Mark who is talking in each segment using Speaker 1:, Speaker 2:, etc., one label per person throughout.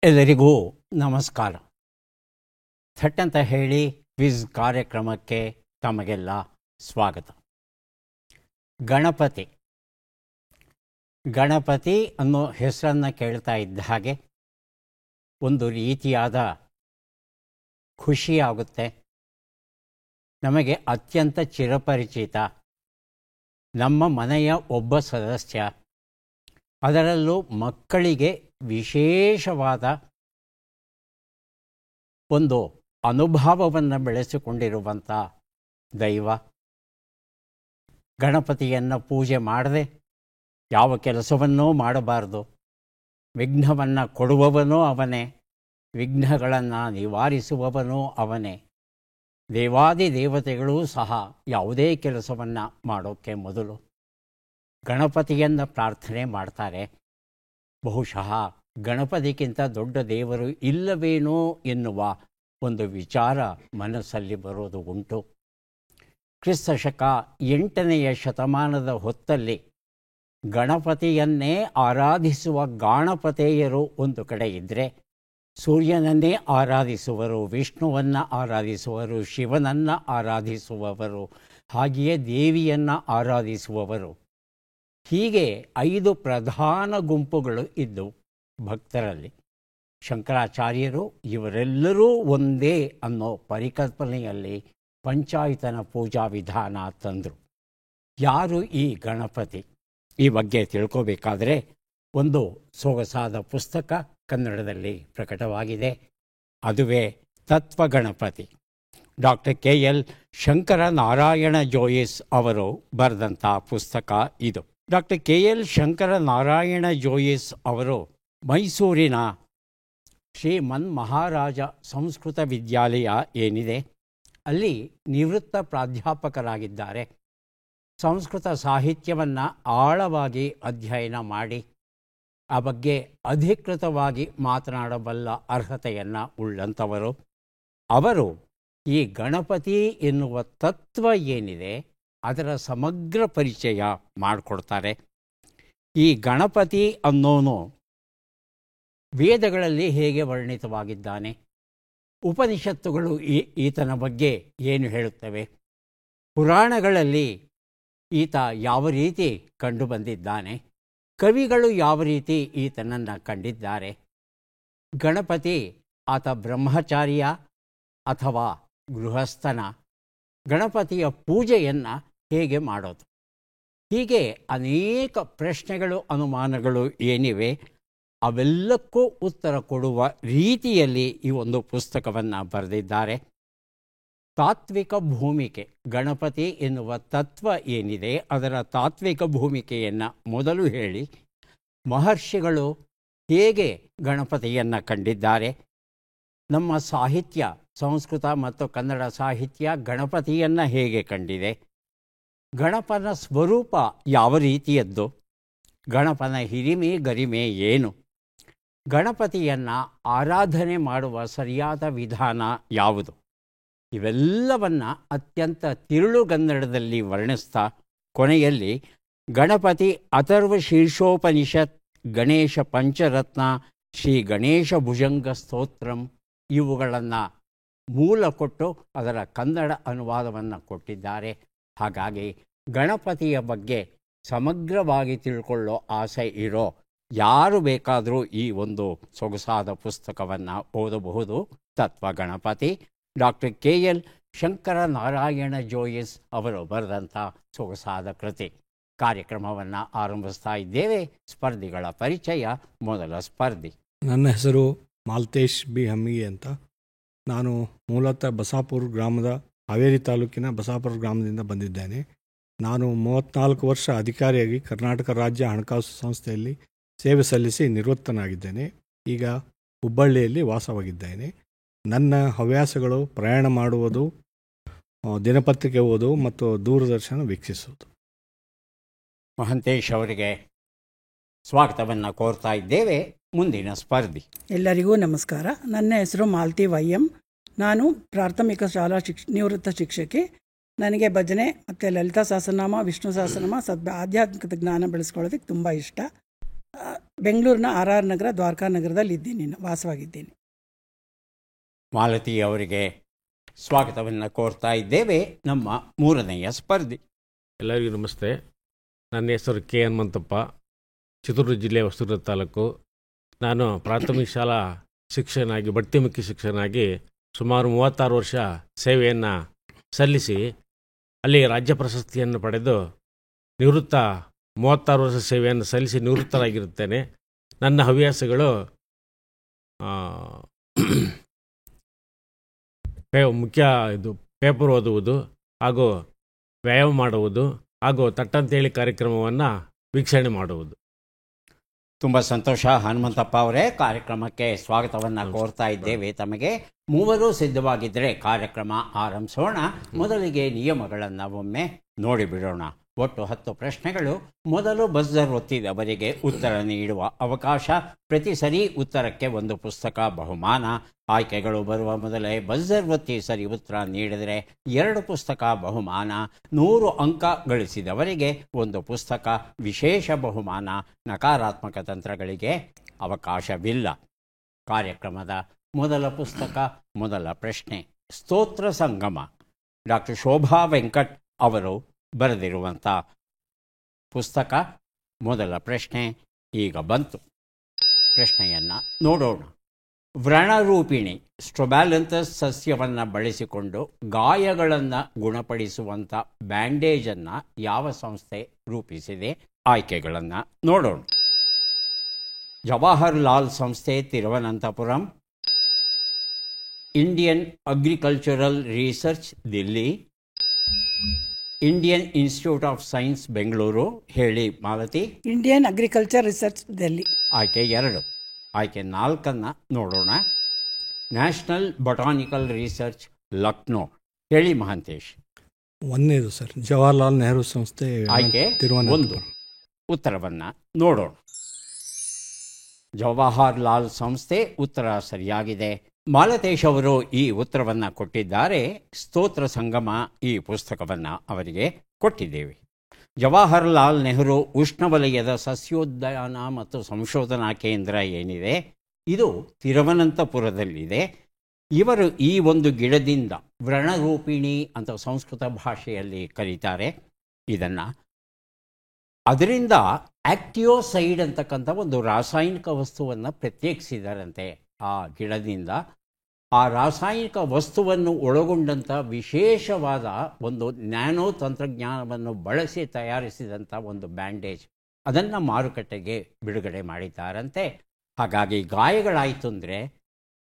Speaker 1: ಎಲ್ಲರಿಗೂ ನಮಸ್ಕಾರ. ಥಟ್ ಅಂತ ಹೇಳಿ ಕ್ವಿಜ್ ಕಾರ್ಯಕ್ರಮಕ್ಕೆ ತಮಗೆಲ್ಲ ಸ್ವಾಗತ. ಗಣಪತಿ ಅನ್ನೋ ಹೆಸರನ್ನು ಕೇಳ್ತಾ ಇದ್ದ ಹಾಗೆ ಒಂದು ರೀತಿಯಾದ ಖುಷಿಯಾಗುತ್ತೆ. ನಮಗೆ ಅತ್ಯಂತ ಚಿರಪರಿಚಿತ ನಮ್ಮ ಮನೆಯ ಒಬ್ಬ ಸದಸ್ಯ, ಅದರಲ್ಲೂ ಮಕ್ಕಳಿಗೆ ವಿಶೇಷವಾದ ಒಂದು ಅನುಭವವನ್ನು ಬೆಳೆಸಿಕೊಂಡಿರುವಂಥ ದೈವ. ಗಣಪತಿಯನ್ನು ಪೂಜೆ ಮಾಡದೆ ಯಾವ ಕೆಲಸವನ್ನೂ ಮಾಡಬಾರದು. ವಿಘ್ನವನ್ನು ಕೊಡುವವನೂ ಅವನೇ, ವಿಘ್ನಗಳನ್ನು ನಿವಾರಿಸುವವನೂ ಅವನೇ. ದೇವಾದಿ ದೇವತೆಗಳೂ ಸಹ ಯಾವುದೇ ಕೆಲಸವನ್ನು ಮಾಡೋಕ್ಕೆ ಮೊದಲು ಗಣಪತಿಯನ್ನು ಪ್ರಾರ್ಥನೆ ಮಾಡ್ತಾರೆ. ಬಹುಶಃ ಗಣಪತಿಗಿಂತ ದೊಡ್ಡ ದೇವರು ಇಲ್ಲವೇನೋ ಎನ್ನುವ ಒಂದು ವಿಚಾರ ಮನಸ್ಸಲ್ಲಿ ಬರೋದು ಉಂಟು. ಕ್ರಿಸ್ತ ಶಕ 8ನೇ ಶತಮಾನದ ಹೊತ್ತಲ್ಲಿ ಗಣಪತಿಯನ್ನೇ ಆರಾಧಿಸುವ ಗಾಣಪತೇಯರು ಒಂದು ಕಡೆ ಇದ್ದರೆ, ಸೂರ್ಯನನ್ನೇ ಆರಾಧಿಸುವರು, ವಿಷ್ಣುವನ್ನು ಆರಾಧಿಸುವರು, ಶಿವನನ್ನು ಆರಾಧಿಸುವವರು, ಹಾಗೆಯೇ ದೇವಿಯನ್ನು ಆರಾಧಿಸುವವರು. ಹೀಗೆ 5 ಪ್ರಧಾನ ಗುಂಪುಗಳು ಇದ್ದವು ಭಕ್ತರಲ್ಲಿ. ಶಂಕರಾಚಾರ್ಯರು ಇವರೆಲ್ಲರೂ ಒಂದೇ ಅನ್ನೋ ಪರಿಕಲ್ಪನೆಯಲ್ಲಿ ಪಂಚಾಯತನ ಪೂಜಾ ವಿಧಾನ ತಂದರು. ಯಾರು ಈ ಗಣಪತಿ? ಈ ಬಗ್ಗೆ ತಿಳ್ಕೋಬೇಕಾದರೆ ಒಂದು ಸೊಗಸಾದ ಪುಸ್ತಕ ಕನ್ನಡದಲ್ಲಿ ಪ್ರಕಟವಾಗಿದೆ. ಅದುವೇ ತತ್ವಗಣಪತಿ. ಡಾಕ್ಟರ್ KL ಶಂಕರನಾರಾಯಣ ಜೋಯಿಸ್ ಅವರು ಬರೆದಂಥ ಪುಸ್ತಕ ಇದು. ಡಾಕ್ಟರ್ KL ಶಂಕರನಾರಾಯಣ ಜೋಯಿಸ್ ಅವರು ಮೈಸೂರಿನ ಶ್ರೀಮನ್ ಮಹಾರಾಜ ಸಂಸ್ಕೃತ ವಿದ್ಯಾಲಯ ಏನಿದೆ ಅಲ್ಲಿ ನಿವೃತ್ತ ಪ್ರಾಧ್ಯಾಪಕರಾಗಿದ್ದಾರೆ. ಸಂಸ್ಕೃತ ಸಾಹಿತ್ಯವನ್ನು ಆಳವಾಗಿ ಅಧ್ಯಯನ ಮಾಡಿ ಆ ಬಗ್ಗೆ ಅಧಿಕೃತವಾಗಿ ಮಾತನಾಡಬಲ್ಲ ಅರ್ಹತೆಯನ್ನು ಉಳ್ಳಂಥವರು. ಅವರು ಈ ಗಣಪತಿ ಎನ್ನುವ ತತ್ವ ಏನಿದೆ ಅದರ ಸಮಗ್ರ ಪರಿಚಯ ಮಾಡಿಕೊಡ್ತಾರೆ. ಈ ಗಣಪತಿ ಅನ್ನೋನು ವೇದಗಳಲ್ಲಿ ಹೇಗೆ ವರ್ಣಿತವಾಗಿದ್ದಾನೆ, ಉಪನಿಷತ್ತುಗಳು ಈತನ ಬಗ್ಗೆ ಏನು ಹೇಳುತ್ತವೆ, ಪುರಾಣಗಳಲ್ಲಿ ಈತ ಯಾವ ರೀತಿ ಕಂಡುಬಂದಿದ್ದಾನೆ, ಕವಿಗಳು ಯಾವ ರೀತಿ ಈತನನ್ನು ಕಂಡಿದ್ದಾರೆ, ಗಣಪತಿ ಆತ ಬ್ರಹ್ಮಚಾರಿಯ ಅಥವಾ ಗೃಹಸ್ಥನ, ಗಣಪತಿಯ ಪೂಜೆಯನ್ನು ಹೇಗೆ ಮಾಡೋದು, ಹೀಗೆ ಅನೇಕ ಪ್ರಶ್ನೆಗಳು ಅನುಮಾನಗಳು ಏನಿವೆ ಅವೆಲ್ಲಕ್ಕೂ ಉತ್ತರ ಕೊಡುವ ರೀತಿಯಲ್ಲಿ ಈ ಒಂದು ಪುಸ್ತಕವನ್ನು ಬರೆದಿದ್ದಾರೆ. ತಾತ್ವಿಕ ಭೂಮಿಕೆ, ಗಣಪತಿ ಎನ್ನುವ ತತ್ವ ಏನಿದೆ ಅದರ ತಾತ್ವಿಕ ಭೂಮಿಕೆಯನ್ನು ಮೊದಲು ಹೇಳಿ, ಮಹರ್ಷಿಗಳು ಹೇಗೆ ಗಣಪತಿಯನ್ನು ಕಂಡಿದ್ದಾರೆ, ನಮ್ಮ ಸಾಹಿತ್ಯ ಸಂಸ್ಕೃತ ಮತ್ತು ಕನ್ನಡ ಸಾಹಿತ್ಯ ಗಣಪತಿಯನ್ನು ಹೇಗೆ ಕಂಡಿದೆ, ಗಣಪನ ಸ್ವರೂಪ ಯಾವ ರೀತಿಯದ್ದು, ಗಣಪನ ಹಿರಿಮೆ ಗರಿಮೆ ಏನು, ಗಣಪತಿಯನ್ನು ಆರಾಧನೆ ಮಾಡುವ ಸರಿಯಾದ ವಿಧಾನ ಯಾವುದು, ಇವೆಲ್ಲವನ್ನು ಅತ್ಯಂತ ತಿರುಳುಗನ್ನಡದಲ್ಲಿ ವರ್ಣಿಸ್ತಾ ಕೊನೆಯಲ್ಲಿ ಗಣಪತಿ ಅಥರ್ವ ಶೀರ್ಷೋಪನಿಷತ್, ಗಣೇಶ ಪಂಚರತ್ನ, ಶ್ರೀ ಗಣೇಶ ಭುಜಂಗ ಸ್ತೋತ್ರಂ ಇವುಗಳನ್ನು ಮೂಲ ಕೊಟ್ಟು ಅದರ ಕನ್ನಡ ಅನುವಾದವನ್ನು ಕೊಟ್ಟಿದ್ದಾರೆ. ಹಾಗಾಗಿ ಗಣಪತಿಯ ಬಗ್ಗೆ ಸಮಗ್ರವಾಗಿ ತಿಳ್ಕೊಳ್ಳೋ ಆಸೆ ಇರೋ ಯಾರು ಬೇಕಾದರೂ ಈ ಒಂದು ಸೊಗಸಾದ ಪುಸ್ತಕವನ್ನು ಓದಬಹುದು. ತತ್ವ ಗಣಪತಿ, ಡಾಕ್ಟರ್ KL ಶಂಕರನಾರಾಯಣ ಜೋಯಿಸ್ ಅವರು ಬರೆದಂಥ ಸೊಗಸಾದ ಕೃತಿ. ಕಾರ್ಯಕ್ರಮವನ್ನು ಆರಂಭಿಸ್ತಾ ಇದ್ದೇವೆ. ಸ್ಪರ್ಧಿಗಳ ಪರಿಚಯ. ಮೊದಲ ಸ್ಪರ್ಧಿ.
Speaker 2: ನನ್ನ ಹೆಸರು ಮಾಲ್ತೇಶ್ B. ಹಮ್ಮಿಗೆ ಅಂತ. ನಾನು ಮೂಲತಃ ಬಸಾಪುರ ಗ್ರಾಮದ, ಹಾವೇರಿ ತಾಲೂಕಿನ ಬಸಾಪುರ ಗ್ರಾಮದಿಂದ ಬಂದಿದ್ದೇನೆ. ನಾನು 34 ವರ್ಷ ಅಧಿಕಾರಿಯಾಗಿ ಕರ್ನಾಟಕ ರಾಜ್ಯ ಹಣಕಾಸು ಸಂಸ್ಥೆಯಲ್ಲಿ ಸೇವೆ ಸಲ್ಲಿಸಿ ನಿವೃತ್ತನಾಗಿದ್ದೇನೆ. ಈಗ ಹುಬ್ಬಳ್ಳಿಯಲ್ಲಿ ವಾಸವಾಗಿದ್ದೇನೆ. ನನ್ನ ಹವ್ಯಾಸಗಳು ಪ್ರಯಾಣ ಮಾಡುವುದು, ದಿನಪತ್ರಿಕೆ ಓದು ಮತ್ತು ದೂರದರ್ಶನ ವೀಕ್ಷಿಸುವುದು.
Speaker 1: ಮಹಂತೇಶ್ ಅವರಿಗೆ ಸ್ವಾಗತವನ್ನು ಕೋರ್ತಾ ಇದ್ದೇವೆ. ಮುಂದಿನ ಸ್ಪರ್ಧಿ.
Speaker 3: ಎಲ್ಲರಿಗೂ ನಮಸ್ಕಾರ. ನನ್ನ ಹೆಸರು ಮಾಲತಿ YM. ನಾನು ಪ್ರಾಥಮಿಕ ಶಾಲಾ ನಿವೃತ್ತ ಶಿಕ್ಷಕಿ. ನನಗೆ ಭಜನೆ ಮತ್ತು ಲಲಿತಾ ಸಹಸ್ರನಾಮ, ವಿಷ್ಣು ಸಹಸ್ರನಾಮ, ಆಧ್ಯಾತ್ಮಿಕದ ಜ್ಞಾನ ಬೆಳೆಸ್ಕೊಳ್ಳೋದಕ್ಕೆ ತುಂಬ ಇಷ್ಟ. ಬೆಂಗಳೂರಿನ RR ನಗರ, ದ್ವಾರಕಾ ನಗರದಲ್ಲಿ ಇದ್ದೀನಿ, ವಾಸವಾಗಿದ್ದೀನಿ.
Speaker 1: ಮಾಲತಿ ಅವರಿಗೆ ಸ್ವಾಗತವನ್ನು ಕೋರ್ತಾ ಇದ್ದೇವೆ. ನಮ್ಮ ಮೂರನೆಯ ಸ್ಪರ್ಧಿ.
Speaker 4: ಎಲ್ಲರಿಗೂ ನಮಸ್ತೆ. ನನ್ನ ಹೆಸರು ಕೆ ಹನುಮಂತಪ್ಪ, ಚಿತ್ರದುರ್ಗ ಜಿಲ್ಲೆ ಹೊಸದುರ್ಗ ತಾಲೂಕು. ನಾನು ಪ್ರಾಥಮಿಕ ಶಾಲಾ ಶಿಕ್ಷಕನಾಗಿ, ಬಡ್ತಿ ಮುಖ್ಯ ಶಿಕ್ಷಕನಾಗಿ ಸುಮಾರು 36 ವರ್ಷ ಸೇವೆಯನ್ನು ಸಲ್ಲಿಸಿ ಅಲ್ಲಿ ರಾಜ್ಯ ಪ್ರಶಸ್ತಿಯನ್ನು ಪಡೆದು ನಿವೃತ್ತ 36 ವರ್ಷ ಸೇವೆಯನ್ನು ಸಲ್ಲಿಸಿ ನಿವೃತ್ತರಾಗಿರುತ್ತೇನೆ. ನನ್ನ ಹವ್ಯಾಸಗಳು ಪೇಪರ್ ಓದುವುದು ಹಾಗೂ ವ್ಯಾಯಾಮ ಮಾಡುವುದು ಹಾಗೂ ತಟ್ಟಂತೇಳಿ ಕಾರ್ಯಕ್ರಮವನ್ನು ವೀಕ್ಷಣೆ ಮಾಡುವುದು.
Speaker 1: ತುಂಬ ಸಂತೋಷ ಹನುಮಂತಪ್ಪ ಅವರೇ, ಕಾರ್ಯಕ್ರಮಕ್ಕೆ ಸ್ವಾಗತವನ್ನು ಕೋರ್ತಾ ಇದ್ದೇವೆ ತಮಗೆ. ಮೂವರು ಸಿದ್ಧವಾಗಿದ್ದರೆ ಕಾರ್ಯಕ್ರಮ ಆರಂಭಿಸೋಣ. ಮೊದಲಿಗೆ ನಿಯಮಗಳನ್ನು ಒಮ್ಮೆ ನೋಡಿಬಿಡೋಣ. ಒಟ್ಟು 10 ಪ್ರಶ್ನೆಗಳು. ಮೊದಲು ಬಜರ್ ಒತ್ತಿದವರಿಗೆ ಉತ್ತರ ನೀಡುವ ಅವಕಾಶ. ಪ್ರತಿ ಸರಿ ಉತ್ತರಕ್ಕೆ 1 ಪುಸ್ತಕ ಬಹುಮಾನ. ಆಯ್ಕೆಗಳು ಬರುವ ಮೊದಲೇ ಬಜರ್ ಒತ್ತಿ ಸರಿ ಉತ್ತರ ನೀಡಿದರೆ 2 ಪುಸ್ತಕ ಬಹುಮಾನ. 100 ಅಂಕ ಗಳಿಸಿದವರಿಗೆ 1 ಪುಸ್ತಕ ವಿಶೇಷ ಬಹುಮಾನ. ನಕಾರಾತ್ಮಕ ತಂತ್ರಗಳಿಗೆ ಅವಕಾಶವಿಲ್ಲ. ಕಾರ್ಯಕ್ರಮದ ಮೊದಲ ಪುಸ್ತಕ, ಮೊದಲ ಪ್ರಶ್ನೆ, ಸ್ತೋತ್ರ ಸಂಗಮ. ಡಾಕ್ಟರ್ ಶೋಭಾ ವೆಂಕಟ್ ಅವರು ಬರೆದಿರುವಂಥ ಪುಸ್ತಕ. ಮೊದಲ ಪ್ರಶ್ನೆ ಈಗ ಬಂತು. ಪ್ರಶ್ನೆಯನ್ನು ನೋಡೋಣ. ವ್ರಣರೂಪಿಣಿ ಸ್ಟ್ರೊಬ್ಯಾಲಂಥಸ್ ಸಸ್ಯವನ್ನು ಬಳಸಿಕೊಂಡು ಗಾಯಗಳನ್ನು ಗುಣಪಡಿಸುವಂಥ ಬ್ಯಾಂಡೇಜನ್ನು ಯಾವ ಸಂಸ್ಥೆ ರೂಪಿಸಿದೆ? ಆಯ್ಕೆಗಳನ್ನು ನೋಡೋಣ. ಜವಾಹರ್ಲಾಲ್ ಸಂಸ್ಥೆ, Thiruvananthapuram. Indian agricultural research, Delhi. Indian Institute of Science, Bengaluru. ಹೇಳಿ Malathi.
Speaker 3: Indian agriculture research, Delhi.
Speaker 1: ಆಯ್ಕೆ 2. ಆಯ್ಕೆ 4 ನೋಡೋಣ. National botanical research, Lucknow. ಹೇಳಿ ಮಹಾಂತೇಶ್.
Speaker 2: 1ನೇದು ಸರ್, ಜವಾಹರ್ಲಾಲ್ ನೆಹರು ಸಂಸ್ಥೆ,
Speaker 1: ಆಯ್ಕೆ 1. ಉತ್ತರವನ್ನು ನೋಡೋಣ. ಜವಾಹರ್ಲಾಲ್ ಸಂಸ್ಥೆ ಉತ್ತರ ಸರಿಯಾಗಿದೆ. ಮಾಲತೇಶ್ ಅವರು ಈ ಉತ್ತರವನ್ನು ಕೊಟ್ಟಿದ್ದಾರೆ. ಸ್ತೋತ್ರ ಸಂಗಮ ಈ ಪುಸ್ತಕವನ್ನು ಅವರಿಗೆ ಕೊಟ್ಟಿದ್ದೇವೆ. ಜವಾಹರ್ಲಾಲ್ ನೆಹರು ಉಷ್ಣವಲಯದ ಸಸ್ಯೋದ್ಯಾನ ಮತ್ತು ಸಂಶೋಧನಾ ಕೇಂದ್ರ ಏನಿದೆ, ಇದು ತಿರುವನಂತಪುರದಲ್ಲಿದೆ. ಇವರು ಈ ಒಂದು ಗಿಡದಿಂದ, ವ್ರಣರೂಪಿಣಿ ಅಂತ ಸಂಸ್ಕೃತ ಭಾಷೆಯಲ್ಲಿ ಕರೀತಾರೆ ಇದನ್ನು, ಅದರಿಂದ ಆಕ್ಟಿಯೋಸೈಡ್ ಅಂತಕ್ಕಂಥ ಒಂದು ರಾಸಾಯನಿಕ ವಸ್ತುವನ್ನು ಪ್ರತ್ಯೇಕಿಸಿದಾರಂತೆ. ಆ ಗಿಡದಿಂದ ಆ ರಾಸಾಯನಿಕ ವಸ್ತುವನ್ನು ಒಳಗೊಂಡಂಥ ವಿಶೇಷವಾದ ಒಂದು ನ್ಯಾನೋ ತಂತ್ರಜ್ಞಾನವನ್ನು ಬಳಸಿ ತಯಾರಿಸಿದಂಥ ಒಂದು ಬ್ಯಾಂಡೇಜ್, ಅದನ್ನು ಮಾರುಕಟ್ಟೆಗೆ ಬಿಡುಗಡೆ ಮಾಡಿದ್ದಾರಂತೆ. ಹಾಗಾಗಿ ಗಾಯಗಳಾಯಿತು ಅಂದರೆ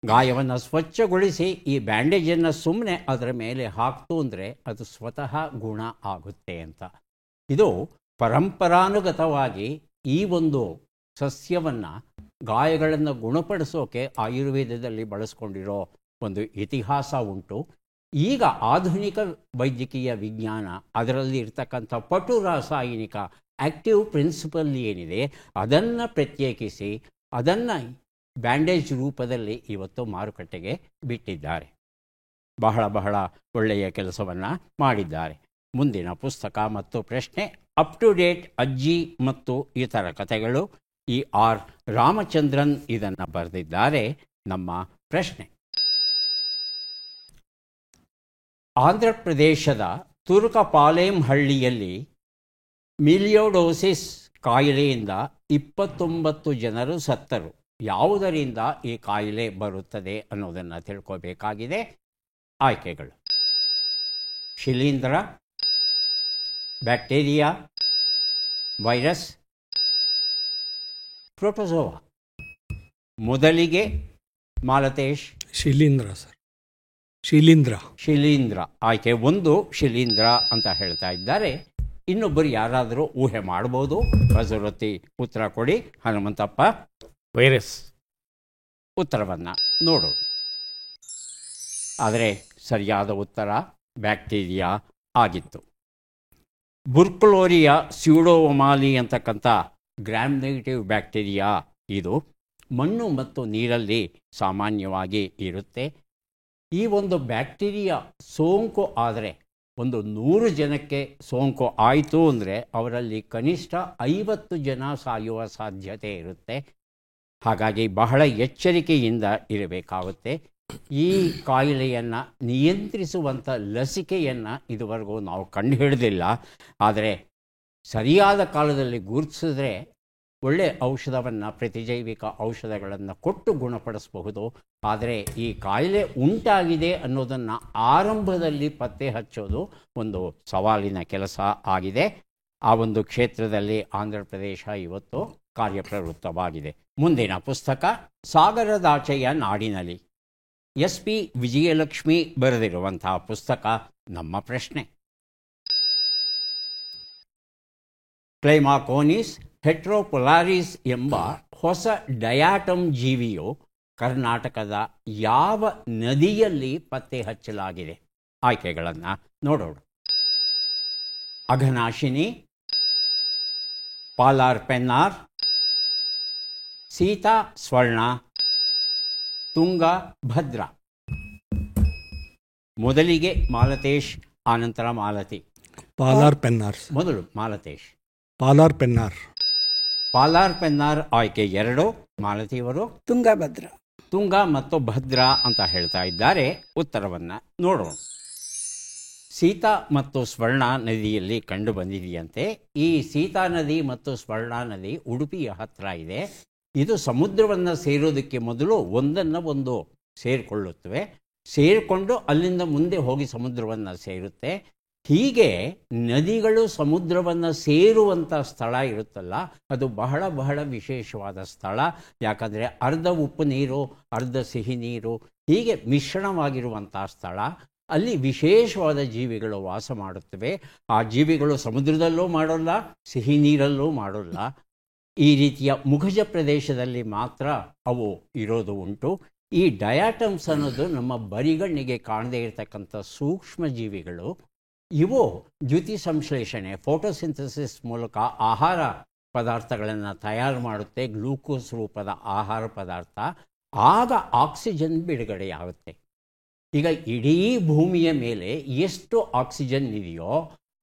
Speaker 1: ಗಾಯವನ್ನು ಸ್ವಚ್ಛಗೊಳಿಸಿ ಈ ಬ್ಯಾಂಡೇಜನ್ನು ಸುಮ್ಮನೆ ಅದರ ಮೇಲೆ ಹಾಕ್ತು ಅಂದರೆ ಅದು ಸ್ವತಃ ಗುಣ ಆಗುತ್ತೆ ಅಂತ. ಇದು ಪರಂಪರಾನುಗತವಾಗಿ ಈ ಒಂದು ಸಸ್ಯವನ್ನು ಗಾಯಗಳನ್ನು ಗುಣಪಡಿಸೋಕೆ ಆಯುರ್ವೇದದಲ್ಲಿ ಬಳಸ್ಕೊಂಡಿರೋ ಒಂದು ಇತಿಹಾಸ ಉಂಟು. ಈಗ ಆಧುನಿಕ ವೈದ್ಯಕೀಯ ವಿಜ್ಞಾನ ಅದರಲ್ಲಿ ಇರ್ತಕ್ಕಂಥ ಪಟು ರಾಸಾಯನಿಕ ಆಕ್ಟಿವ್ ಪ್ರಿನ್ಸಿಪಲ್ ಏನಿದೆ ಅದನ್ನು ಪ್ರತ್ಯೇಕಿಸಿ ಅದನ್ನು ಬ್ಯಾಂಡೇಜ್ ರೂಪದಲ್ಲಿ ಇವತ್ತು ಮಾರುಕಟ್ಟೆಗೆ ಬಿಟ್ಟಿದ್ದಾರೆ. ಬಹಳ ಬಹಳ ಒಳ್ಳೆಯ ಕೆಲಸವನ್ನು ಮಾಡಿದ್ದಾರೆ. ಮುಂದಿನ ಪುಸ್ತಕ ಮತ್ತು ಪ್ರಶ್ನೆ, ಅಪ್ ಟು ಡೇಟ್ ಅಜ್ಜಿ ಮತ್ತು ಇತರ ಕಥೆಗಳು. R. ರಾಮಚಂದ್ರನ್ ಇದನ್ನು ಬರೆದಿದ್ದಾರೆ. ನಮ್ಮ ಪ್ರಶ್ನೆ, ಆಂಧ್ರ ಪ್ರದೇಶದ ತುರುಕಪಾಲೆಂ ಹಳ್ಳಿಯಲ್ಲಿ ಮಿಲಿಯೋಡೋಸಿಸ್ ಕಾಯಿಲೆಯಿಂದ 29 ಜನರು ಸತ್ತರು. ಯಾವುದರಿಂದ ಈ ಕಾಯಿಲೆ ಬರುತ್ತದೆ ಅನ್ನೋದನ್ನು ತಿಳ್ಕೋಬೇಕಾಗಿದೆ. ಆಯ್ಕೆಗಳು: ಶಿಲೀಂಧ್ರ, ಬ್ಯಾಕ್ಟೀರಿಯಾ, ವೈರಸ್, ಪ್ರೋಟೋಜೋವಾ. ಮೊದಲಿಗೆ ಮಾಲತೇಶ್.
Speaker 2: ಶಿಲೀಂಧ್ರ ಸರ್, ಶಿಲೀಂಧ್ರ.
Speaker 1: ಆಯ್ಕೆ 1 ಶಿಲೀಂಧ್ರ ಅಂತ ಹೇಳ್ತಾ ಇದ್ದಾರೆ. ಇನ್ನೊಬ್ಬರು ಯಾರಾದರೂ ಊಹೆ ಮಾಡ್ಬೋದು. ಬಜರೊತ್ತಿ ಉತ್ತರ ಕೊಡಿ. ಹನುಮಂತಪ್ಪ.
Speaker 4: ವೈರಸ್.
Speaker 1: ಉತ್ತರವನ್ನು ನೋಡೋಣ. ಆದರೆ ಸರಿಯಾದ ಉತ್ತರ ಬ್ಯಾಕ್ಟೀರಿಯಾ ಆಗಿತ್ತು. ಬುರ್ಕ್ಲೋರಿಯಾ ಸ್ಯೂಡೋಮಾಲಿ ಅಂತಕ್ಕಂಥ ಗ್ರಾಮ್ ನೆಗೆಟಿವ್ ಬ್ಯಾಕ್ಟೀರಿಯಾ ಇದು ಮಣ್ಣು ಮತ್ತು ನೀರಲ್ಲಿ ಸಾಮಾನ್ಯವಾಗಿ ಇರುತ್ತೆ. ಈ ಒಂದು ಬ್ಯಾಕ್ಟೀರಿಯಾ ಸೋಂಕು ಆದರೆ ಒಂದು 100 ಜನಕ್ಕೆ ಸೋಂಕು ಆಯಿತು ಅಂದರೆ ಅವರಲ್ಲಿ ಕನಿಷ್ಠ 50 ಜನ ಸಾಯುವ ಸಾಧ್ಯತೆ ಇರುತ್ತೆ. ಹಾಗಾಗಿ ಬಹಳ ಎಚ್ಚರಿಕೆಯಿಂದ ಇರಬೇಕಾಗುತ್ತೆ. ಈ ಕಾಯಿಲೆಯನ್ನು ನಿಯಂತ್ರಿಸುವಂಥ ಲಸಿಕೆಯನ್ನು ಇದುವರೆಗೂ ನಾವು ಕಂಡುಹಿಡಿದಿಲ್ಲ. ಆದರೆ ಸರಿಯಾದ ಕಾಲದಲ್ಲಿ ಗುರುತಿಸಿದ್ರೆ ಒಳ್ಳೆ ಔಷಧವನ್ನು, ಪ್ರತಿಜೈವಿಕ ಔಷಧಗಳನ್ನು ಕೊಟ್ಟು ಗುಣಪಡಿಸಬಹುದು. ಆದರೆ ಈ ಕಾಯಿಲೆ ಉಂಟಾಗಿದೆ ಅನ್ನೋದನ್ನು ಆರಂಭದಲ್ಲಿ ಪತ್ತೆ ಹಚ್ಚೋದು ಒಂದು ಸವಾಲಿನ ಕೆಲಸ ಆಗಿದೆ. ಆ ಒಂದು ಕ್ಷೇತ್ರದಲ್ಲಿ ಆಂಧ್ರ ಪ್ರದೇಶ ಇವತ್ತು ಕಾರ್ಯಪ್ರವೃತ್ತವಾಗಿದೆ. ಮುಂದಿನ ಪುಸ್ತಕ ಸಾಗರದಾಚೆಯ ನಾಡಿನಲ್ಲಿ, SP ವಿಜಯಲಕ್ಷ್ಮಿ ಬರೆದಿರುವಂತಹ ಪುಸ್ತಕ ನಮ್ಮ ಪ್ರಶ್ನೆ. ಕ್ಲೈಮಾಕೋನಿಸ್ ಹೆಟ್ರೋಪೊಲಾರಿಸ್ ಎಂಬ ಹೊಸ ಡಯಾಟಮ್ ಜೀವಿಯು ಕರ್ನಾಟಕದ ಯಾವ ನದಿಯಲ್ಲಿ ಪತ್ತೆ ಹಚ್ಚಲಾಗಿದೆ? ಆಯ್ಕೆಗಳನ್ನು ನೋಡೋಣ. ಅಘನಾಶಿನಿ, ಪಾಲಾರ್ ಪೆನ್ನಾರ್, ಸೀತಾ ಸ್ವರ್ಣ, ತುಂಗ ಭದ್ರಾ. ಮೊದಲಿಗೆ ಮಾಲತೇಶ್, ಆನಂತರ ಮಾಲತಿ.
Speaker 2: ಪಾಲಾರ್ ಪೆನ್ನಾರ್.
Speaker 1: ಮೊದಲು ಮಾಲತೇಶ್.
Speaker 2: ಪಾಲಾರ್ ಪೆನ್ನಾರ್.
Speaker 1: ಪಾಲಾರ್ ಪೆನ್ನಾರ್ ಆಯ್ಕೆ 2. ಮಾಲತಿಯವರು
Speaker 3: ತುಂಗಭದ್ರಾ.
Speaker 1: ತುಂಗ ಮತ್ತು ಭದ್ರಾ ಅಂತ ಹೇಳ್ತಾ ಇದ್ದಾರೆ. ಉತ್ತರವನ್ನು ನೋಡೋಣ. ಸೀತಾ ಮತ್ತು ಸ್ವರ್ಣ ನದಿಯಲ್ಲಿ ಕಂಡು ಬಂದಿದೆಯಂತೆ. ಈ ಸೀತಾ ನದಿ ಮತ್ತು ಸ್ವರ್ಣ ನದಿ ಉಡುಪಿಯ ಹತ್ತಿರ ಇದೆ. ಇದು ಸಮುದ್ರವನ್ನು ಸೇರೋದಕ್ಕೆ ಮೊದಲು ಒಂದನ್ನು ಒಂದು ಸೇರಿಕೊಳ್ಳುತ್ತವೆ. ಸೇರಿಕೊಂಡು ಅಲ್ಲಿಂದ ಮುಂದೆ ಹೋಗಿ ಸಮುದ್ರವನ್ನು ಸೇರುತ್ತೆ. ಹೀಗೆ ನದಿಗಳು ಸಮುದ್ರವನ್ನು ಸೇರುವಂಥ ಸ್ಥಳ ಇರುತ್ತಲ್ಲ, ಅದು ಬಹಳ ಬಹಳ ವಿಶೇಷವಾದ ಸ್ಥಳ. ಯಾಕಂದರೆ ಅರ್ಧ ಉಪ್ಪು ನೀರು, ಅರ್ಧ ಸಿಹಿ ನೀರು, ಹೀಗೆ ಮಿಶ್ರಣವಾಗಿರುವಂಥ ಸ್ಥಳ. ಅಲ್ಲಿ ವಿಶೇಷವಾದ ಜೀವಿಗಳು ವಾಸ ಮಾಡುತ್ತವೆ. ಆ ಜೀವಿಗಳು ಸಮುದ್ರದಲ್ಲೂ ಮಾಡೋಲ್ಲ, ಸಿಹಿ ನೀರಲ್ಲೂ ಮಾಡೋಲ್ಲ. ಈ ರೀತಿಯ ಮುಖಜ ಪ್ರದೇಶದಲ್ಲಿ ಮಾತ್ರ ಅವು ಇರೋದು ಉಂಟು. ಈ ಡಯಾಟಮ್ಸ್ ಅನ್ನೋದು ನಮ್ಮ ಬರಿಗಣ್ಣಿಗೆ ಕಾಣದೇ ಇರತಕ್ಕಂಥ ಸೂಕ್ಷ್ಮ ಜೀವಿಗಳು. ಇವು ದ್ಯುತಿ ಸಂಶ್ಲೇಷಣೆ, ಫೋಟೋಸಿಂಥಸಿಸ್ ಮೂಲಕ ಆಹಾರ ಪದಾರ್ಥಗಳನ್ನು ತಯಾರು ಮಾಡುತ್ತೆ, ಗ್ಲೂಕೋಸ್ ರೂಪದ ಆಹಾರ ಪದಾರ್ಥ. ಆಗ ಆಕ್ಸಿಜನ್ ಬಿಡುಗಡೆಯಾಗುತ್ತೆ. ಈಗ ಇಡೀ ಭೂಮಿಯ ಮೇಲೆ ಎಷ್ಟು ಆಕ್ಸಿಜನ್ ಇದೆಯೋ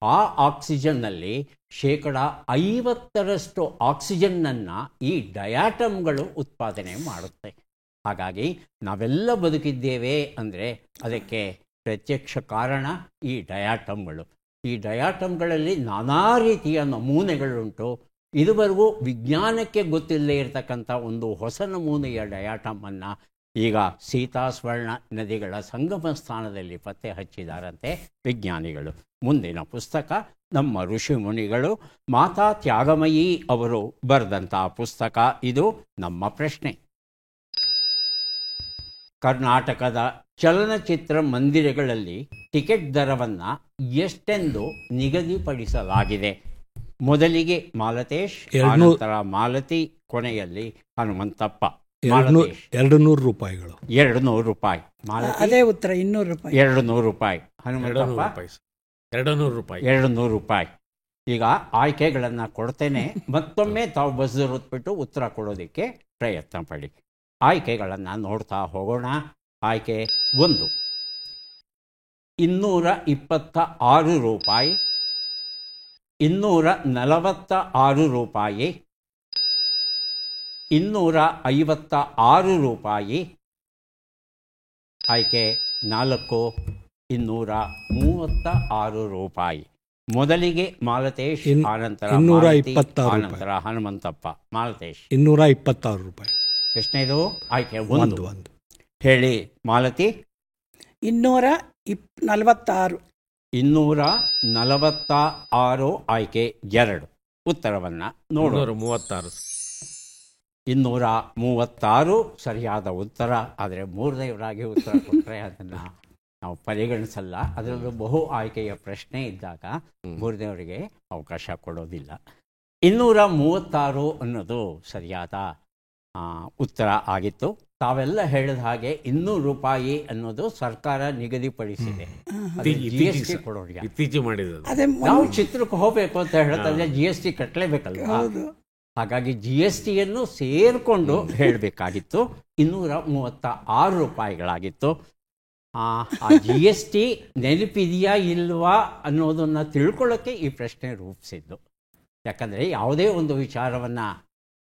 Speaker 1: ಆ ಆಕ್ಸಿಜನ್ನಲ್ಲಿ 50% ಆಕ್ಸಿಜನ್ನನ್ನು ಈ ಡಯಾಟಮ್ಗಳು ಉತ್ಪಾದನೆ ಮಾಡುತ್ತೆ. ಹಾಗಾಗಿ ನಾವೆಲ್ಲ ಬದುಕಿದ್ದೇವೆ ಅಂದರೆ ಅದಕ್ಕೆ ಪ್ರತ್ಯಕ್ಷ ಕಾರಣ ಈ ಡಯಾಟಮ್ಗಳು. ಈ ಡಯಾಟಮ್ಗಳಲ್ಲಿ ನಾನಾ ರೀತಿಯ ನಮೂನೆಗಳುಂಟು. ಇದುವರೆಗೂ ವಿಜ್ಞಾನಕ್ಕೆ ಗೊತ್ತಿಲ್ಲದೆ ಇರತಕ್ಕಂಥ ಒಂದು ಹೊಸ ನಮೂನೆಯ ಡಯಾಟಮನ್ನು ಈಗ ಸೀತಾ ಸ್ವರ್ಣ ನದಿಗಳ ಸಂಗಮ ಸ್ಥಾನದಲ್ಲಿ ಪತ್ತೆ ಹಚ್ಚಿದಾರಂತೆ ವಿಜ್ಞಾನಿಗಳು. ಮುಂದಿನ ಪುಸ್ತಕ ನಮ್ಮ ಋಷಿ ಮುನಿಗಳು, ಮಾತಾ ತ್ಯಾಗಮಯಿ ಅವರು ಬರೆದಂಥ ಪುಸ್ತಕ. ಇದು ನಮ್ಮ ಪ್ರಶ್ನೆ. ಕರ್ನಾಟಕದ ಚಲನಚಿತ್ರ ಮಂದಿರಗಳಲ್ಲಿ ಟಿಕೆಟ್ ದರವನ್ನು ಎಷ್ಟೆಂದು ನಿಗದಿಪಡಿಸಲಾಗಿದೆ? ಮೊದಲಿಗೆ ಮಾಲತೇಶ್, ನಂತರ ಮಾಲತಿ, ಕೊನೆಯಲ್ಲಿ ಹನುಮಂತಪ್ಪ.
Speaker 2: 200 ರೂಪಾಯಿಗಳು.
Speaker 1: 200 ರೂಪಾಯಿ.
Speaker 3: ಅದೇ ಉತ್ತರ. 200 ರೂಪಾಯಿ.
Speaker 1: 200 ರೂಪಾಯಿ. ಹನುಮಂತಪ್ಪ
Speaker 4: 200 ರೂಪಾಯಿ.
Speaker 1: 200 ರೂಪಾಯಿ. ಈಗ ಆಯ್ಕೆಗಳನ್ನು ಕೊಡ್ತೇನೆ. ಮತ್ತೊಮ್ಮೆ ತಾವು ಬಸ್ಬಿಟ್ಟು ಉತ್ತರ ಕೊಡೋದಕ್ಕೆ ಪ್ರಯತ್ನ ಪಡಿ. ಆಯ್ಕೆಗಳನ್ನು ನೋಡ್ತಾ ಹೋಗೋಣ. ಆಯ್ಕೆ 1 226 ರೂಪಾಯಿ, 246 ರೂಪಾಯಿ, 256 ರೂಪಾಯಿ. ಆಯ್ಕೆ 4 236 ರೂಪಾಯಿ. ಮೊದಲಿಗೆ ಮಾಲತೇಶ್, ಆನಂತರ
Speaker 2: 226
Speaker 1: ಆನಂತರ ಹನುಮಂತಪ್ಪ. ಮಾಲತೇಶ್
Speaker 2: 226 ರೂಪಾಯಿ.
Speaker 1: ಎಷ್ಟನೇದು? ಆಯ್ಕೆ 1. ಹೇಳಿ ಮಾಲತಿ.
Speaker 3: 246.
Speaker 1: 246 ಆಯ್ಕೆ 2. ಉತ್ತರವನ್ನು ನೋಡು.
Speaker 4: 236.
Speaker 1: 236 ಸರಿಯಾದ ಉತ್ತರ. ಆದರೆ ಮೂರನೇವರಾಗಿ ಉತ್ತರ ಕೊಟ್ಟರೆ ಅದನ್ನು ನಾವು ಪರಿಗಣಿಸಲ್ಲ. ಅದರಲ್ಲೂ ಬಹು ಆಯ್ಕೆಯ ಪ್ರಶ್ನೆ ಇದ್ದಾಗ ಮೂರನೇವರಿಗೆ ಅವಕಾಶ ಕೊಡೋದಿಲ್ಲ. 236 ಅನ್ನೋದು ಸರಿಯಾದ ಉತ್ತರ ಆಗಿತ್ತು. ತಾವೆಲ್ಲ ಹೇಳಿದ ಹಾಗೆ 200 ರೂಪಾಯಿ ಅನ್ನೋದು ಸರ್ಕಾರ ನಿಗದಿಪಡಿಸಿದೆ. GST ಕೊಡೋರಿಗೆ
Speaker 4: ಇತ್ತೀಚೆಗೆ ಮಾಡಿದ್ದು.
Speaker 1: ನಾವು ಚಿತ್ರಕ್ಕೆ ಹೋಗ್ಬೇಕು ಅಂತ ಹೇಳ್ತಾರೆ, GST ಕಟ್ಟಲೇಬೇಕಲ್ವಾ? ಹಾಗಾಗಿ GSTಯನ್ನು ಸೇರಿಕೊಂಡು ಹೇಳಬೇಕಾಗಿತ್ತು. 236 ರೂಪಾಯಿಗಳಾಗಿತ್ತು. GST ನೆನಪಿದೆಯಾ ಇಲ್ವಾ ಅನ್ನೋದನ್ನು ತಿಳ್ಕೊಳ್ಳೋಕ್ಕೆ ಈ ಪ್ರಶ್ನೆ ರೂಪಿಸಿದ್ದು. ಯಾಕಂದರೆ ಯಾವುದೇ ಒಂದು ವಿಚಾರವನ್ನು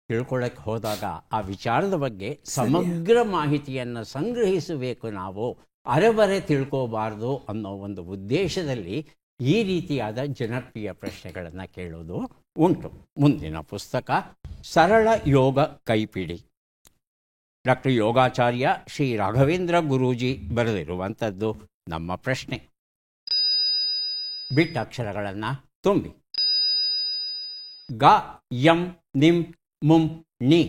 Speaker 1: ತಿಳ್ಕೊಳ್ಳೋಕ್ಕೆ ಹೋದಾಗ ಆ ವಿಚಾರದ ಬಗ್ಗೆ ಸಮಗ್ರ ಮಾಹಿತಿಯನ್ನು ಸಂಗ್ರಹಿಸಬೇಕು, ನಾವು ಅರೆಬರೆ ತಿಳ್ಕೋಬಾರ್ದು ಅನ್ನೋ ಒಂದು ಉದ್ದೇಶದಲ್ಲಿ ಈ ರೀತಿಯಾದ ಜನಪ್ರಿಯ ಪ್ರಶ್ನೆಗಳನ್ನು ಕೇಳೋದು ಉಂಟು. ಮುಂದಿನ ಪುಸ್ತಕ ಸರಳ ಯೋಗ ಕೈಪಿಡಿ. ಡಾಕ್ಟರ್ ಯೋಗಾಚಾರ್ಯ ಶ್ರೀ ರಾಘವೇಂದ್ರ ಗುರೂಜಿ ಬರೆದಿರುವಂಥದ್ದು ನಮ್ಮ ಪ್ರಶ್ನೆ. ಬಿಟ್ಟ ಅಕ್ಷರಗಳನ್ನು ತುಂಬಿ. ಗ ಯಂ ನಿಂ ಮುಂ ನಿ.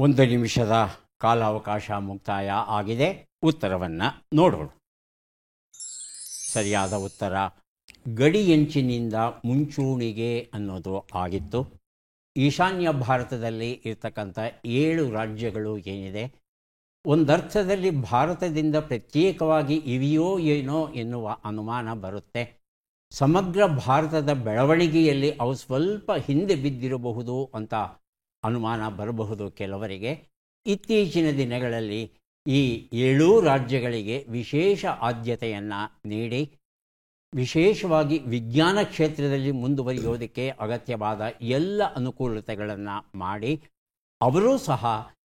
Speaker 1: ಒಂದು ನಿಮಿಷದ ಕಾಲಾವಕಾಶ ಮುಕ್ತಾಯ ಆಗಿದೆ. ಉತ್ತರವನ್ನು ನೋಡೋಣ. ಸರಿಯಾದ ಉತ್ತರ ಗಡಿಯಂಚಿನಿಂದ ಮುಂಚೂಣಿಗೆ ಅನ್ನೋದು ಆಗಿತ್ತು. ಈಶಾನ್ಯ ಭಾರತದಲ್ಲಿ ಇರ್ತಕ್ಕಂಥ 7 ರಾಜ್ಯಗಳು ಏನಿದೆ, ಒಂದರ್ಥದಲ್ಲಿ ಭಾರತದಿಂದ ಪ್ರತ್ಯೇಕವಾಗಿ ಇವೆಯೋ ಏನೋ ಎನ್ನುವ ಅನುಮಾನ ಬರುತ್ತೆ. ಸಮಗ್ರ ಭಾರತದ ಬೆಳವಣಿಗೆಯಲ್ಲಿ ಅವು ಸ್ವಲ್ಪ ಹಿಂದೆ ಬಿದ್ದಿರಬಹುದು ಅಂತ ಅನುಮಾನ ಬರಬಹುದು ಕೆಲವರಿಗೆ. ಇತ್ತೀಚಿನ ದಿನಗಳಲ್ಲಿ ಈ 7 ರಾಜ್ಯಗಳಿಗೆ ವಿಶೇಷ ಆದ್ಯತೆಯನ್ನು ನೀಡಿ ವಿಶೇಷವಾಗಿ ವಿಜ್ಞಾನ ಕ್ಷೇತ್ರದಲ್ಲಿ ಮುಂದುವರಿಯೋದಕ್ಕೆ ಅಗತ್ಯವಾದ ಎಲ್ಲ ಅನುಕೂಲತೆಗಳನ್ನು ಮಾಡಿ ಅವರೂ ಸಹ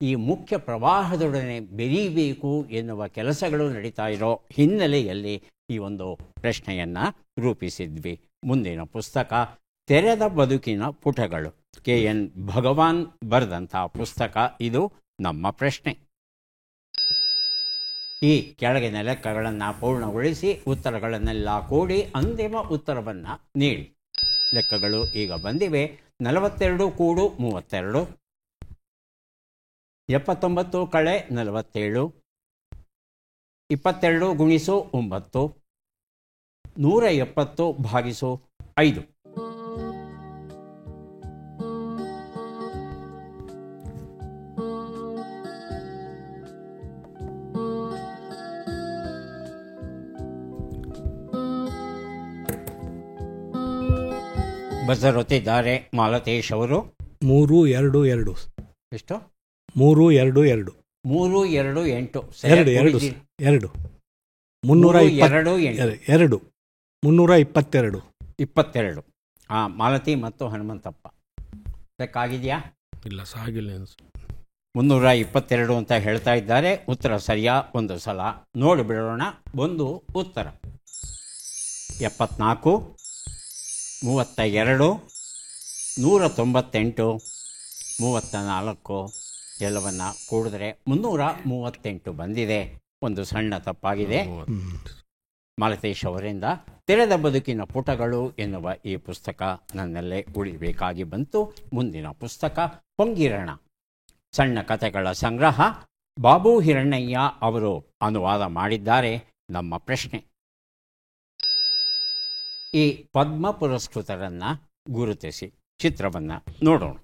Speaker 1: ಈ ಮುಖ್ಯ ಪ್ರವಾಹದೊಡನೆ ಬೆರೀಬೇಕು ಎನ್ನುವ ಕೆಲಸಗಳು ನಡೀತಾ ಇರೋ ಹಿನ್ನೆಲೆಯಲ್ಲಿ ಈ ಒಂದು ಪ್ರಶ್ನೆಯನ್ನು ರೂಪಿಸಿದ್ವಿ. ಮುಂದಿನ ಪುಸ್ತಕ ತೆರೆದ ಬದುಕಿನ ಪುಟಗಳು. KN ಭಗವಾನ್ ಬರೆದಂಥ ಪುಸ್ತಕ ಇದು. ನಮ್ಮ ಪ್ರಶ್ನೆ: ಈ ಕೆಳಗಿನ ಲೆಕ್ಕಗಳನ್ನು ಪೂರ್ಣಗೊಳಿಸಿ ಉತ್ತರಗಳನ್ನೆಲ್ಲ ಕೂಡಿ ಅಂತಿಮ ಉತ್ತರವನ್ನು ನೀಡಿ. ಲೆಕ್ಕಗಳು ಈಗ ಬಂದಿವೆ. 42 ಕೂಡು 32, 79 ಕಳೆ 47, 22 ಗುಣಿಸು 9, 170 ಭಾಗಿಸು 5. ಬಜರ್ ಒತ್ತಿದ್ದಾರೆ ಮಾಲತೇಶ್ ಅವರು.
Speaker 2: 3, 2, 2.
Speaker 1: ಎಷ್ಟು?
Speaker 2: 3, 2, 2.
Speaker 1: 3, 2, 8.
Speaker 2: 2. 322.
Speaker 1: 22. ಮಾಲತಿ ಮತ್ತು ಹನುಮಂತಪ್ಪ ಲೆಕ್ಕಾಗಿದೆಯಾ?
Speaker 4: ಇಲ್ಲ, ಸಾಗಿಲ್ಲ.
Speaker 1: 322 ಅಂತ ಹೇಳ್ತಾ ಇದ್ದಾರೆ. ಉತ್ತರ ಸರಿಯಾ? ಒಂದು ಸಲ ನೋಡಿಬಿಡೋಣ. ಒಂದು ಉತ್ತರ 74, 32, 198, 34 ಎಲ್ಲವನ್ನು ಕೂಡಿದ್ರೆ 338 ಬಂದಿದೆ. ಒಂದು ಸಣ್ಣ ತಪ್ಪಾಗಿದೆ ಮಾಲತೇಶ್ ಅವರಿಂದ. ತೆರೆದ ಬದುಕಿನ ಪುಟಗಳು ಎನ್ನುವ ಈ ಪುಸ್ತಕ ನನ್ನಲ್ಲೇ ಉಳಿಬೇಕಾಗಿ ಬಂತು. ಮುಂದಿನ ಪುಸ್ತಕ ಪೊಂಗಿರಣ, ಸಣ್ಣ ಕಥೆಗಳ ಸಂಗ್ರಹ. ಬಾಬು ಹಿರಣ್ಣಯ್ಯ ಅವರು ಅನುವಾದ ಮಾಡಿದ್ದಾರೆ. ನಮ್ಮ ಪ್ರಶ್ನೆ: ಈ ಪದ್ಮ ಪುರಸ್ಕೃತರನ್ನು ಗುರುತಿಸಿ. ಚಿತ್ರವನ್ನು ನೋಡೋಣ.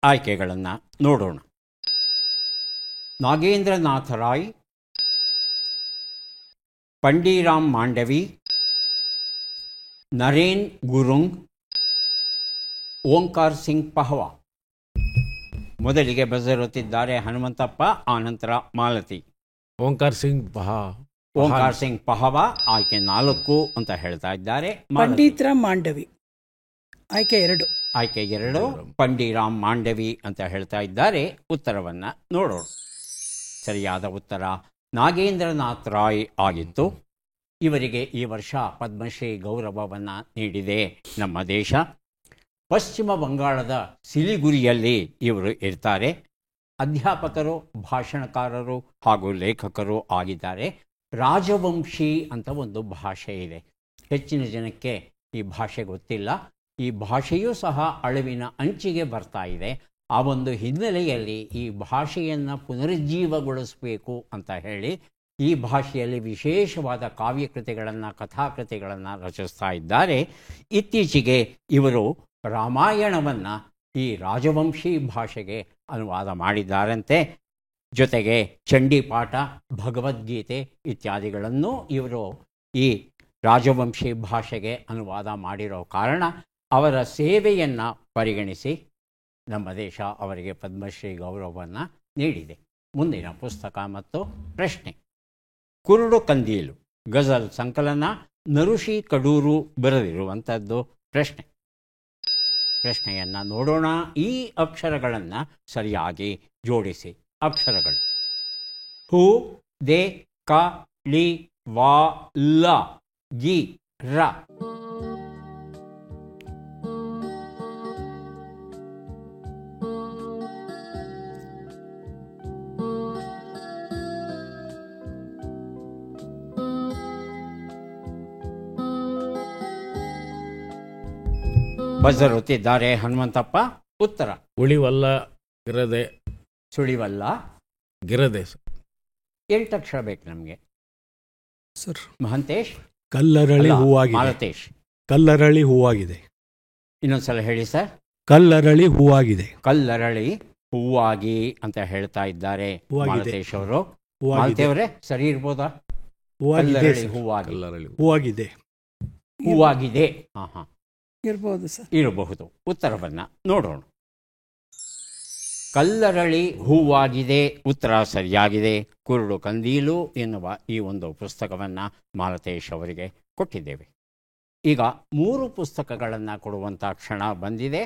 Speaker 1: ಆಯ್ಕೆಗಳನ್ನು ನೋಡೋಣ. ನಾಗೇಂದ್ರನಾಥ ರಾಯ್, ಪಂಡೀರಾಮ್ ಮಾಂಡವಿ, ನರೇನ್ ಗುರುಂಗ್, ಓಂಕಾರ್ ಸಿಂಗ್ ಪಹವಾ. ಮೊದಲಿಗೆ ಬಜರ್ ಒತ್ತಿದ್ದಾರೆ ಹನುಮಂತಪ್ಪ, ಆನಂತರ ಮಾಲತಿ.
Speaker 4: ಓಂಕಾರ್ ಸಿಂಗ್ ಪಹಾ
Speaker 1: ಓಂಕಾರ್ ಸಿಂಗ್ ಪಹವಾ ಆಯ್ಕೆ 4 ಅಂತ ಹೇಳ್ತಾ ಇದ್ದಾರೆ.
Speaker 3: ಪಂಡಿತ್ ರಾಮ್ ಮಾಂಡವಿ ಆಯ್ಕೆ 2.
Speaker 1: ಆಯ್ಕೆ 2 ಪಂಡಿರಾಮ್ ಮಾಂಡವಿ ಅಂತ ಹೇಳ್ತಾ ಇದ್ದಾರೆ. ಉತ್ತರವನ್ನು ನೋಡೋಣ. ಸರಿಯಾದ ಉತ್ತರ ನಾಗೇಂದ್ರನಾಥ್ ರಾಯ್ ಆಗಿತ್ತು. ಇವರಿಗೆ ಈ ವರ್ಷ ಪದ್ಮಶ್ರೀ ಗೌರವವನ್ನು ನೀಡಿದೆ ನಮ್ಮ ದೇಶ. ಪಶ್ಚಿಮ ಬಂಗಾಳದ ಸಿಲಿಗುರಿಯಲ್ಲಿ ಇವರು ಇರ್ತಾರೆ. ಅಧ್ಯಾಪಕರು, ಭಾಷಣಕಾರರು ಹಾಗೂ ಲೇಖಕರು ಆಗಿದ್ದಾರೆ. ರಾಜವಂಶಿ ಅಂತ ಒಂದು ಭಾಷೆ ಇದೆ. ಹೆಚ್ಚಿನ ಜನಕ್ಕೆ ಈ ಭಾಷೆ ಗೊತ್ತಿಲ್ಲ. ಈ ಭಾಷೆಯೂ ಸಹ ಅಳಿವಿನ ಅಂಚಿಗೆ ಬರ್ತಾ ಇದೆ. ಆ ಒಂದು ಹಿನ್ನೆಲೆಯಲ್ಲಿ ಈ ಭಾಷೆಯನ್ನು ಪುನರುಜ್ಜೀವಗೊಳಿಸಬೇಕು ಅಂತ ಹೇಳಿ ಈ ಭಾಷೆಯಲ್ಲಿ ವಿಶೇಷವಾದ ಕಾವ್ಯಕೃತಿಗಳನ್ನು, ಕಥಾಕೃತಿಗಳನ್ನು ರಚಿಸ್ತಾ ಇದ್ದಾರೆ. ಇತ್ತೀಚೆಗೆ ಇವರು ರಾಮಾಯಣವನ್ನು ಈ ರಾಜವಂಶಿ ಭಾಷೆಗೆ ಅನುವಾದ ಮಾಡಿದ್ದಾರಂತೆ. ಜೊತೆಗೆ ಚಂಡೀಪಾಠ, ಭಗವದ್ಗೀತೆ ಇತ್ಯಾದಿಗಳನ್ನು ಇವರು ಈ ರಾಜವಂಶಿ ಭಾಷೆಗೆ ಅನುವಾದ ಮಾಡಿರೋ ಕಾರಣ ಅವರ ಸೇವೆಯನ್ನು ಪರಿಗಣಿಸಿ ನಮ್ಮ ದೇಶ ಅವರಿಗೆ ಪದ್ಮಶ್ರೀ ಗೌರವವನ್ನು ನೀಡಿದೆ. ಮುಂದಿನ ಪುಸ್ತಕ ಮತ್ತು ಪ್ರಶ್ನೆ. ಕುರುಡು ಕಂದೀಲು ಗಜಲ್ ಸಂಕಲನ, ನರುಷಿ ಕಡೂರು ಬರೆದಿರುವಂಥದ್ದು ಪ್ರಶ್ನೆ. ಪ್ರಶ್ನೆಯನ್ನು ನೋಡೋಣ. ಈ ಅಕ್ಷರಗಳನ್ನು ಸರಿಯಾಗಿ ಜೋಡಿಸಿ. ಅಕ್ಷರಗಳು ಹು, ದೆ, ಕ, ಳಿ, ವ, ಲ, ಗಿ, ರ. ಬಜರ್ ಒತ್ತಿದ್ದಾರೆ ಹನುಮಂತಪ್ಪ. ಉತ್ತರ
Speaker 4: ಉಳಿವಲ್ಲ ಗಿರದೆ,
Speaker 1: ಸುಳಿವಲ್ಲ
Speaker 4: ಗಿರದೆ.
Speaker 1: 8 ಅಕ್ಷರ ಬೇಕು ನಮಗೆ.
Speaker 2: ಸರ್
Speaker 1: ಮಹಂತೇಶ್,
Speaker 2: ಕಲ್ಲರಳಿ ಹೂವಾಗಿದೆ.
Speaker 1: ಮಾಲತೇಶ್,
Speaker 2: ಕಲ್ಲರಳಿ ಹೂವಾಗಿದೆ.
Speaker 1: ಇನ್ನೊಂದ್ಸಲ ಹೇಳಿ ಸರ್.
Speaker 2: ಕಲ್ಲರಳಿ ಹೂವಾಗಿದೆ.
Speaker 1: ಕಲ್ಲರಳಿ ಹೂವಾಗಿ ಅಂತ ಹೇಳ್ತಾ ಇದ್ದಾರೆ ಮಾಲತೇಶ್ ಅವರು. ಮಾಲತಿ ಅವರೇ ಸರಿ ಇರ್ಬೋದಾ? ಕಲ್ಲರಳಿ ಹೂವಾಗಿ,
Speaker 2: ಹೂವಾಗಿದೆ.
Speaker 1: ಹೂವಾಗಿದೆ. ಹಾಂ ಹಾಂ,
Speaker 3: ಇರ್ಬೋದು ಸರ್.
Speaker 1: ಇರಬಹುದು. ಉತ್ತರವನ್ನು ನೋಡೋಣ. ಕಲ್ಲರಳಿ ಹೂವಾಗಿದೆ ಉತ್ತರ ಸರಿಯಾಗಿದೆ. ಕುರುಡು ಕಂದೀಲು ಎನ್ನುವ ಈ ಒಂದು ಪುಸ್ತಕವನ್ನು ಮಾಲತೇಶ್ ಅವರಿಗೆ ಕೊಟ್ಟಿದ್ದೇವೆ. ಈಗ 3 ಪುಸ್ತಕಗಳನ್ನು ಕೊಡುವಂಥ ಕ್ಷಣ ಬಂದಿದೆ.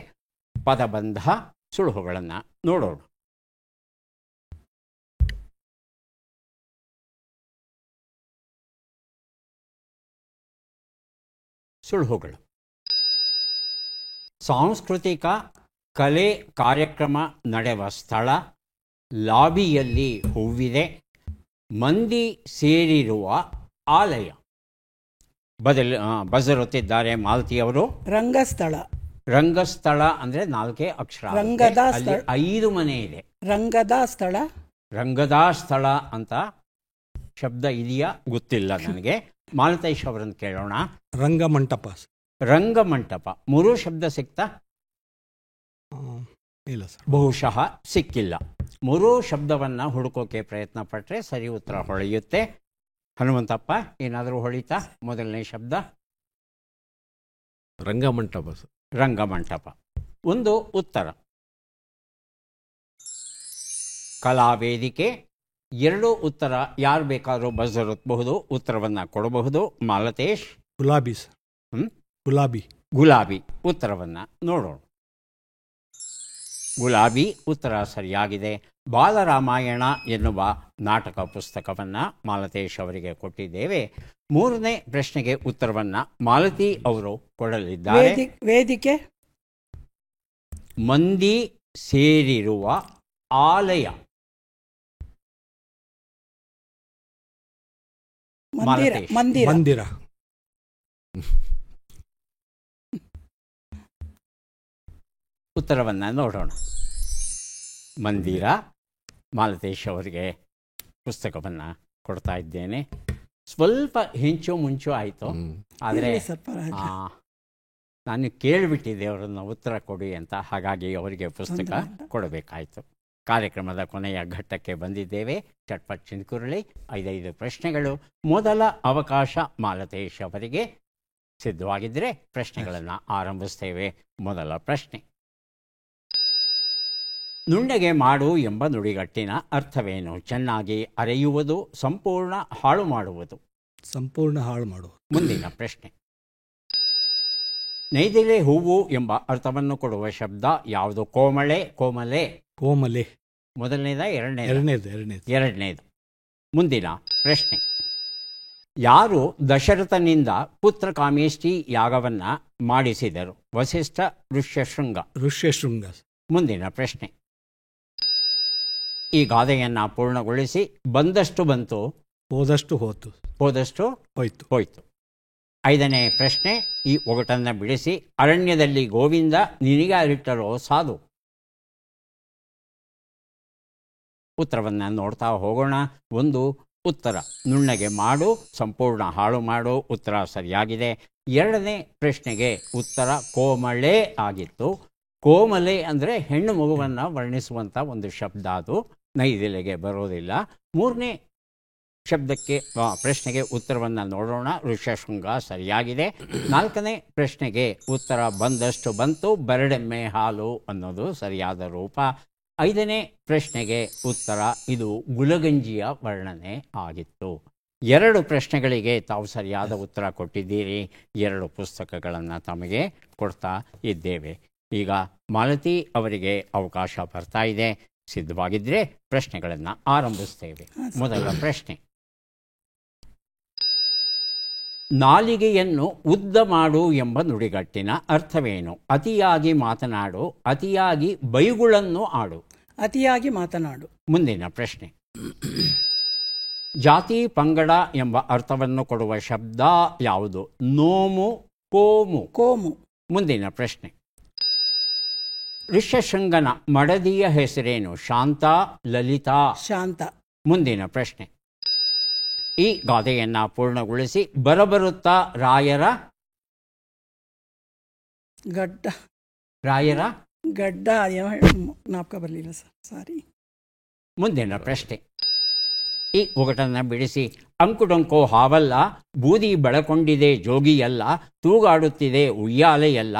Speaker 1: ಪದಬಂಧ, ಸುಳುಹುಗಳನ್ನು ನೋಡೋಣ. ಸುಳುಹುಗಳು. ಸಾಂಸ್ಕೃತಿಕ ಕಲೆ ಕಾರ್ಯಕ್ರಮ ನಡೆವ ಸ್ಥಳ, ಲಾಬಿಯಲ್ಲಿ ಹೂವಿದೆ, ಮಂದಿ ಸೇರಿರುವ ಆಲಯ. ಬಜರೊತ್ತಿದ್ದಾರೆ ಮಾಲತಿಯವರು.
Speaker 3: ರಂಗಸ್ಥಳ.
Speaker 1: ರಂಗಸ್ಥಳ ಅಂದರೆ 4 ಅಕ್ಷರ.
Speaker 3: ರಂಗದ
Speaker 1: ಅಲ್ಲಿ 5 ಮನೆ ಇದೆ.
Speaker 3: ರಂಗದ ಸ್ಥಳ.
Speaker 1: ರಂಗದ ಸ್ಥಳ ಅಂತ ಶಬ್ದ ಇದೆಯಾ ಗೊತ್ತಿಲ್ಲ ನನಗೆ. ಮಾಲತೇಶ್ ಅವರನ್ನು ಕೇಳೋಣ.
Speaker 2: ರಂಗಮಂಟಪ.
Speaker 1: ರಂಗಮಂಟಪ 3 ಶಬ್ದ ಸಿಕ್ತಾ?
Speaker 2: ಇಲ್ಲ ಸರ್,
Speaker 1: ಬಹುಶಃ ಸಿಕ್ಕಿಲ್ಲ. 3 ಶಬ್ದವನ್ನು ಹುಡುಕೋಕೆ ಪ್ರಯತ್ನ ಪಟ್ಟರೆ ಸರಿ ಉತ್ತರ ಹೊಳೆಯುತ್ತೆ. ಹನುಮಂತಪ್ಪ ಏನಾದರೂ ಹೊಳಿತಾ? ಮೊದಲನೇ ಶಬ್ದ
Speaker 4: ರಂಗಮಂಟಪ.
Speaker 1: ರಂಗಮಂಟಪ ಒಂದು ಉತ್ತರ. ಕಲಾವೇದಿಕೆ 2 ಉತ್ತರ. ಯಾರು ಬೇಕಾದರೂ ಬಜರೊತ್ತಬಹುದು, ಉತ್ತರವನ್ನು ಕೊಡಬಹುದು. ಮಾಲತೇಶ್.
Speaker 2: ಗುಲಾಬಿ ಸರ್. ಗುಲಾಬಿ.
Speaker 1: ಗುಲಾಬಿ ಉತ್ತರವನ್ನು ನೋಡೋಣ. ಗುಲಾಬಿ ಉತ್ತರ ಸರಿಯಾಗಿದೆ. ಬಾಲರಾಮಾಯಣ ಎನ್ನುವ ನಾಟಕ ಪುಸ್ತಕವನ್ನು ಮಾಲತೇಶ್ ಅವರಿಗೆ ಕೊಟ್ಟಿದ್ದೇವೆ. 3ನೇ ಪ್ರಶ್ನೆಗೆ ಉತ್ತರವನ್ನು ಮಾಲತಿ ಅವರು ಕೊಡಲಿದ್ದಾರೆ.
Speaker 3: ವೇದಿಕೆ.
Speaker 1: ಮಂದಿ ಸೇರಿರುವ ಆಲಯ.
Speaker 3: ಮಂದಿರ.
Speaker 2: ಮಂದಿರ.
Speaker 1: ಉತ್ತರವನ್ನು ನೋಡೋಣ. ಮಂದಿರ. ಮಾಲತೇಶ್ ಅವರಿಗೆ ಪುಸ್ತಕವನ್ನು ಕೊಡ್ತಾ ಇದ್ದೇನೆ. ಸ್ವಲ್ಪ ಹೆಂಚು ಮುಂಚು ಆಯಿತು, ಆದರೆ ನಾನು ಕೇಳಿಬಿಟ್ಟಿದ್ದೆ ಅವರನ್ನು ಉತ್ತರ ಕೊಡಿ ಅಂತ. ಹಾಗಾಗಿ ಅವರಿಗೆ ಪುಸ್ತಕ ಕೊಡಬೇಕಾಯಿತು. ಕಾರ್ಯಕ್ರಮದ ಕೊನೆಯ ಘಟ್ಟಕ್ಕೆ ಬಂದಿದ್ದೇವೆ. ಚಟ್ಪಟ್ ಚಿನ್ಕುರಳಿ 5 ಪ್ರಶ್ನೆಗಳು. ಮೊದಲ ಅವಕಾಶ ಮಾಲತೇಶ್ ಅವರಿಗೆ. ಸಿದ್ಧವಾಗಿದ್ದರೆ ಪ್ರಶ್ನೆಗಳನ್ನು ಆರಂಭಿಸ್ತೇವೆ. ಮೊದಲ ಪ್ರಶ್ನೆ. ನುಣ್ಣಗೆ ಮಾಡು ಎಂಬ ನುಡಿಗಟ್ಟಿನ ಅರ್ಥವೇನು? ಚೆನ್ನಾಗಿ ಅರೆಯುವುದು, ಸಂಪೂರ್ಣ ಹಾಳು ಮಾಡುವುದು.
Speaker 2: ಸಂಪೂರ್ಣ ಹಾಳು ಮಾಡುವುದು.
Speaker 1: ಮುಂದಿನ ಪ್ರಶ್ನೆ. ನೈದಿಲೆ ಹೂವು ಎಂಬ ಅರ್ಥವನ್ನು ಕೊಡುವ ಶಬ್ದ ಯಾವುದು? ಕೋಮಳೆ, ಕೋಮಲೆ.
Speaker 2: ಕೋಮಲೆ.
Speaker 1: ಮೊದಲನೇದ,
Speaker 2: ಎರಡನೇದು.
Speaker 1: ಎರಡನೇದು. ಮುಂದಿನ ಪ್ರಶ್ನೆ. ಯಾರು ದಶರಥನಿಂದ ಪುತ್ರ ಕಾಮೇಷ್ಟಿ ಯಾಗವನ್ನ ಮಾಡಿಸಿದರು? ವಸಿಷ್ಠ, ಋಷ್ಯಶೃಂಗ.
Speaker 2: ಋಷ್ಯಶೃಂಗ.
Speaker 1: ಮುಂದಿನ ಪ್ರಶ್ನೆ. ಈ ಗಾದೆಯನ್ನ ಪೂರ್ಣಗೊಳಿಸಿ. ಬಂದಷ್ಟು ಬಂತು,
Speaker 2: ಹೋದಷ್ಟು ಹೋತು,
Speaker 1: ಹೋದಷ್ಟು
Speaker 2: ಹೋಯ್ತು.
Speaker 1: ಹೋಯ್ತು. ಐದನೇ ಪ್ರಶ್ನೆ. ಈ ಒಗಟನ್ನು ಬಿಡಿಸಿ. ಅರಣ್ಯದಲ್ಲಿ ಗೋವಿಂದ ನಿನಗಾರಿಟ್ಟರೋ ಸಾಧು. ಉತ್ತರವನ್ನು ನೋಡ್ತಾ ಹೋಗೋಣ. ಒಂದು ಉತ್ತರ ನುಣ್ಣಗೆ ಮಾಡು, ಸಂಪೂರ್ಣ ಹಾಳು ಮಾಡು. ಉತ್ತರ ಸರಿಯಾಗಿದೆ. ಎರಡನೇ ಪ್ರಶ್ನೆಗೆ ಉತ್ತರ ಕೋಮಳೆ ಆಗಿತ್ತು. ಕೋಮಲೆ ಅಂದರೆ ಹೆಣ್ಣು ಮಗುವನ್ನು ವರ್ಣಿಸುವಂಥ ಒಂದು ಶಬ್ದ, ಅದು ನೈದಿಲೆಗೆ ಬರೋದಿಲ್ಲ. ಮೂರನೇ ಪ್ರಶ್ನೆಗೆ ಉತ್ತರವನ್ನು ನೋಡೋಣ. ಋಷ್ಯಶೃಂಗ ಸರಿಯಾಗಿದೆ. ನಾಲ್ಕನೇ ಪ್ರಶ್ನೆಗೆ ಉತ್ತರ ಬಂದಷ್ಟು ಬಂತು, ಬರಡೆಮ್ಮೆ ಹಾಲು ಅನ್ನೋದು ಸರಿಯಾದ ರೂಪ. ಐದನೇ ಪ್ರಶ್ನೆಗೆ ಉತ್ತರ ಇದು ಗುಲಗಂಜಿಯ ವರ್ಣನೆ ಆಗಿತ್ತು. 2 ಪ್ರಶ್ನೆಗಳಿಗೆ ತಾವು ಸರಿಯಾದ ಉತ್ತರ ಕೊಟ್ಟಿದ್ದೀರಿ. 2 ಪುಸ್ತಕಗಳನ್ನು ತಮಗೆ ಕೊಡ್ತಾ ಇದ್ದೇವೆ. ಈಗ ಮಾಲತಿ ಅವರಿಗೆ ಅವಕಾಶ ಬರ್ತಾ ಇದೆ. ಸಿದ್ಧವಾಗಿದ್ದರೆ ಪ್ರಶ್ನೆಗಳನ್ನು ಆರಂಭಿಸ್ತೇವೆ. ಮೊದಲ ಪ್ರಶ್ನೆ. ನಾಲಿಗೆಯನ್ನು ಉದ್ದ ಮಾಡು ಎಂಬ ನುಡಿಗಟ್ಟಿನ ಅರ್ಥವೇನು? ಅತಿಯಾಗಿ ಮಾತನಾಡು, ಅತಿಯಾಗಿ ಬೈಗುಳನ್ನು ಆಡು.
Speaker 3: ಅತಿಯಾಗಿ ಮಾತನಾಡು.
Speaker 1: ಮುಂದಿನ ಪ್ರಶ್ನೆ. ಜಾತಿ ಪಂಗಡ ಎಂಬ ಅರ್ಥವನ್ನು ಕೊಡುವ ಶಬ್ದ ಯಾವುದು? ನೋಮು, ಕೋಮು.
Speaker 3: ಕೋಮು.
Speaker 1: ಮುಂದಿನ ಪ್ರಶ್ನೆ. ಋಷ್ಯಶೃಂಗನ ಮಡದಿಯ ಹೆಸರೇನು? ಶಾಂತ, ಲಲಿತಾ.
Speaker 3: ಶಾಂತ.
Speaker 1: ಮುಂದಿನ ಪ್ರಶ್ನೆ. ಈ ಗಾದೆಯನ್ನು ಪೂರ್ಣಗೊಳಿಸಿ. ಬರಬರುತ್ತಾ ರಾಯರ
Speaker 3: ಗಡ್ಡ.
Speaker 1: ರಾಯರ
Speaker 3: ಗಡ್ಡ ಜ್ಞಾಪಕ ಬರಲಿಲ್ಲ ಸರ್, ಸಾರಿ.
Speaker 1: ಮುಂದಿನ ಪ್ರಶ್ನೆ. ಈ ಒಗಟನ್ನು ಬಿಡಿಸಿ. ಅಂಕುಡೊಂಕು ಹಾವಲ್ಲ, ಬೂದಿ ಬೆಳಕೊಂಡಿದೆ ಜೋಗಿಯಲ್ಲ, ತೂಗಾಡುತ್ತಿದೆ ಉಯ್ಯಾಲೆಯಲ್ಲ,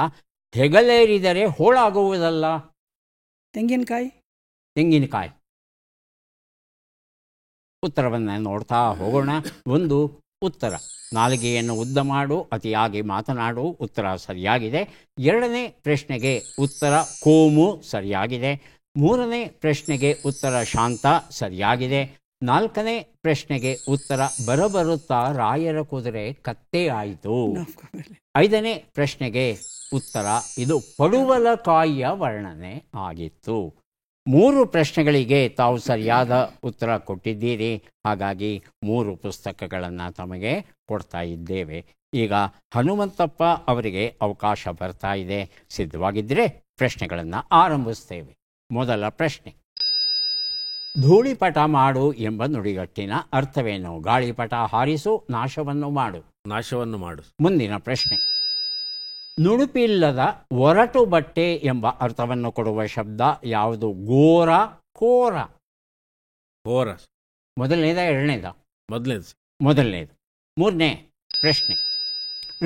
Speaker 1: ಹೆಗಲೇರಿದರೆ ಹೋಳಾಗುವುದಲ್ಲ.
Speaker 3: ತೆಂಗಿನಕಾಯಿ.
Speaker 1: ತೆಂಗಿನಕಾಯಿ. ಉತ್ತರವನ್ನು ನೋಡ್ತಾ ಹೋಗೋಣ. ಒಂದು ಉತ್ತರ. ನಾಲಿಗೆಯನ್ನು ಉದ್ದ ಮಾಡು, ಅತಿಯಾಗಿ ಮಾತನಾಡು. ಉತ್ತರ ಸರಿಯಾಗಿದೆ. ಎರಡನೇ ಪ್ರಶ್ನೆಗೆ ಉತ್ತರ ಕೋಮು ಸರಿಯಾಗಿದೆ. ಮೂರನೇ ಪ್ರಶ್ನೆಗೆ ಉತ್ತರ ಶಾಂತ ಸರಿಯಾಗಿದೆ. ನಾಲ್ಕನೇ ಪ್ರಶ್ನೆಗೆ ಉತ್ತರ ಬರಬರುತ್ತಾ ರಾಯರ ಕುದುರೆ ಕತ್ತೆ ಆಯಿತು. ಐದನೇ ಪ್ರಶ್ನೆಗೆ ಉತ್ತರ ಇದು ಪಡುವಲಕಾಯಿಯ ವರ್ಣನೆ ಆಗಿತ್ತು. 3 ಪ್ರಶ್ನೆಗಳಿಗೆ ತಾವು ಸರಿಯಾದ ಉತ್ತರ ಕೊಟ್ಟಿದ್ದೀರಿ. ಹಾಗಾಗಿ 3 ಪುಸ್ತಕಗಳನ್ನು ತಮಗೆ ಕೊಡ್ತಾ ಇದ್ದೇವೆ. ಈಗ ಹನುಮಂತಪ್ಪ ಅವರಿಗೆ ಅವಕಾಶ ಬರ್ತಾ ಇದೆ. ಸಿದ್ಧವಾಗಿದ್ದರೆ ಪ್ರಶ್ನೆಗಳನ್ನು ಆರಂಭಿಸ್ತೇವೆ. ಮೊದಲ ಪ್ರಶ್ನೆ. ಧೂಳಿಪಟ ಮಾಡು ಎಂಬ ನುಡಿಗಟ್ಟಿನ ಅರ್ಥವೇನು? ಗಾಳಿಪಟ ಹಾರಿಸು, ನಾಶವನ್ನು ಮಾಡು.
Speaker 4: ನಾಶವನ್ನು ಮಾಡು.
Speaker 1: ಮುಂದಿನ ಪ್ರಶ್ನೆ. ನುಣುಪಿಲ್ಲದ ಒರಟು ಬಟ್ಟೆ ಎಂಬ ಅರ್ಥವನ್ನು ಕೊಡುವ ಶಬ್ದ ಯಾವುದು? ಗೋರ, ಕೋರ.
Speaker 4: ಘೋರ.
Speaker 1: ಮೊದಲನೇದ, ಎರಡನೇದ?
Speaker 4: ಮೊದಲನೇದು.
Speaker 1: ಮೊದಲನೇದು. ಮೂರನೇ ಪ್ರಶ್ನೆ.